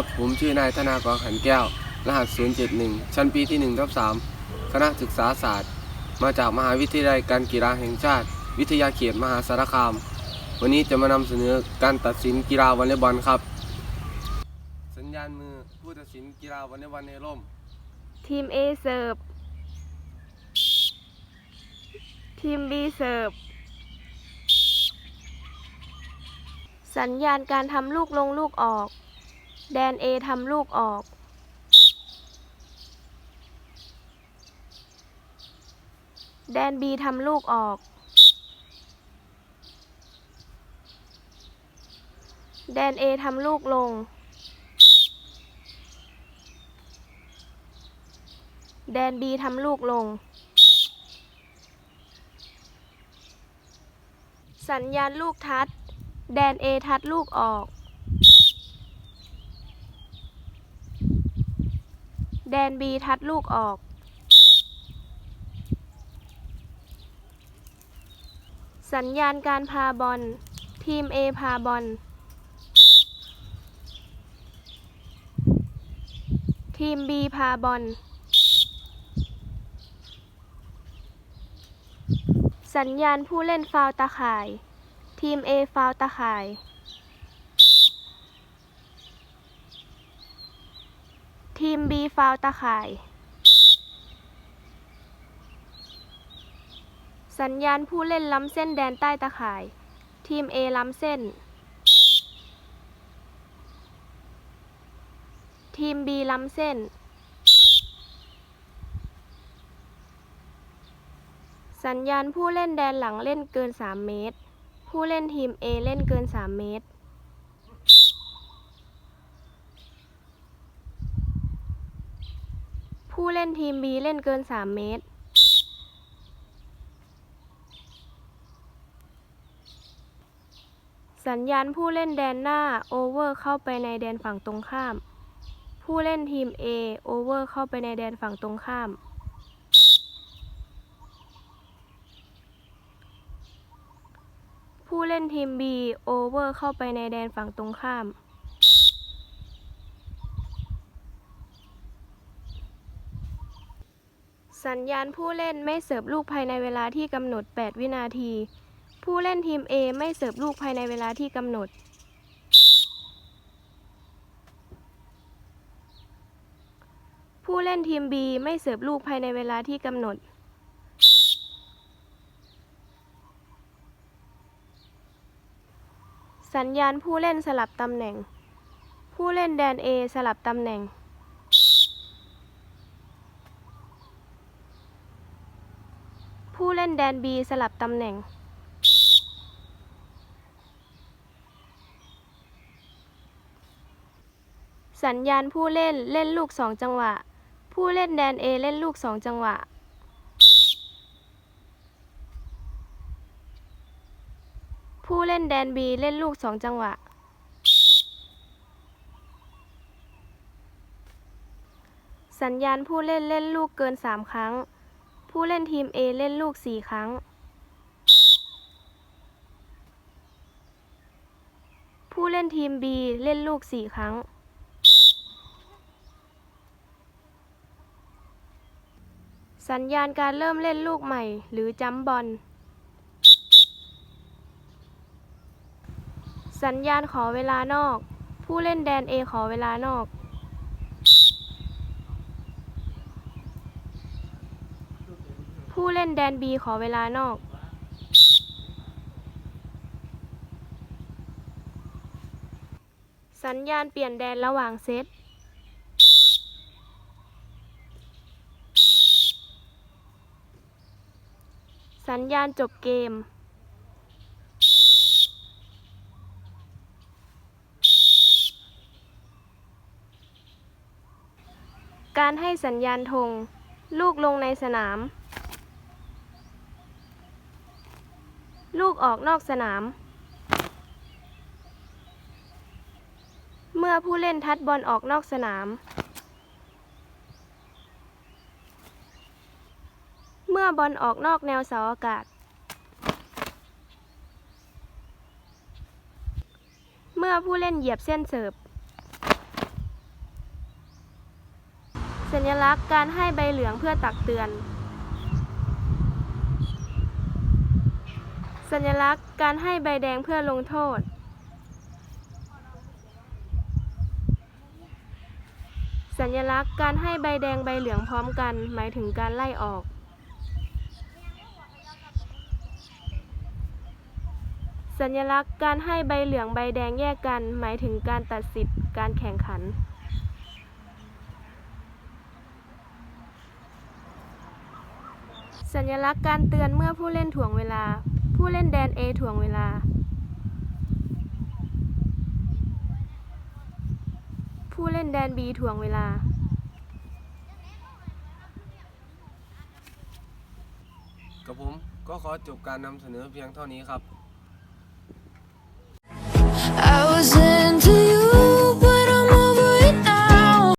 ครับผมชื่อนายธนากรขันแก้วรหัส071ชั้นปีที่1/3คณะศึกษาศาสตร์มาจากมหาวิทยาลัยการกีฬาแห่งชาติวิทยาเขตมหาสารคามวันนี้จะมานำเสนอการตัดสินกีฬาวอลเลย์บอลครับสัญญาณมือผู้ตัดสินกีฬาวอลเลย์บอลในร่มทีม A เสิร์ฟทีม B เสิร์ฟสัญญาณการทำลูกลงลูกออกแดน A ทำลูกออกแดน B ทำลูกออกแดน A ทำลูกลงแดน B ทำลูกลงสัญญาณลูกทัดแดน A ทัดลูกออกแดน B ทัดลูกออกสัญญาณการพาบอลทีม A พาบอลทีม B พาบอลสัญญาณผู้เล่นฟาวล์ตาข่ายทีม A ฟาวล์ตาข่ายทีม B ฟาวล์ตาข่ายสัญญาณผู้เล่นล้ำเส้นแดนใต้ตาข่ายทีม A ล้ำเส้นทีม B ล้ำเส้นสัญญาณผู้เล่นแดนหลังเล่นเกิน3 เมตรผู้เล่นทีม A เล่นเกิน3 เมตรผู้เล่นทีม B เล่นเกิน3 เมตรสัญญาณผู้เล่นแดนหน้าโอเวอร์เข้าไปในแดนฝั่งตรงข้ามผู้เล่นทีม A โอเวอร์เข้าไปในแดนฝั่งตรงข้ามผู้เล่นทีม B โอเวอร์เข้าไปในแดนฝั่งตรงข้ามสัญญาณผู้เล่นไม่เสิร์ฟลูกภายในเวลาที่กำหนด8 วินาทีผู้เล่นทีม A ไม่เสิร์ฟลูกภายในเวลาที่กำหนดผู้เล่นทีม B ไม่เสิร์ฟลูกภายในเวลาที่กำหนดสัญญาณผู้เล่นสลับตำแหน่งผู้เล่นแดน A สลับตำแหน่งผู้เล่นแดน B สลับตำแหน่งสัญญาณผู้เล่นเล่นลูก2 จังหวะผู้เล่นแดน A เล่นลูก2 จังหวะผู้เล่นแดน B เล่นลูก2 จังหวะสัญญาณผู้เล่นเล่นลูกเกิน3 ครั้งผู้เล่นทีม A เล่นลูก4 ครั้งผู้เล่นทีม B เล่นลูก4 ครั้งสัญญาณการเริ่มเล่นลูกใหม่หรือจัมป์บอลสัญญาณขอเวลานอกผู้เล่นแดน A ขอเวลานอกผู้เล่นแดน B ขอเวลานอกสัญญาณเปลี่ยนแดนระหว่างเซตสัญญาณจบเกมการให้สัญญาณธงลูกลงในสนามลูกออกนอกสนามเมื่อผู้เล่นทัดบอลออกนอกสนามเมื่อบอลออกนอกแนวเสาอากาศเมื่อผู้เล่นเหยียบเส้นเสิร์ฟ สัญลักษณ์การให้ใบเหลืองเพื่อตักเตือน สัญลักษณ์การให้ใบแดงเพื่อลงโทษ สัญลักษณ์การให้ใบแดงใบเหลืองพร้อมกันหมายถึงการไล่ออก สัญลักษณ์การให้ใบเหลืองใบแดงแยกกันหมายถึงการตัดสิทธิ์การแข่งขัน สัญลักษณ์การเตือนเมื่อผู้เล่นถ่วงเวลา ผู้เล่นแดน A ถ่วงเวลา ผู้เล่นแดน B ถ่วงเวลา กับผมก็ขอจบการนำเสนอเพียงเท่านี้ครับ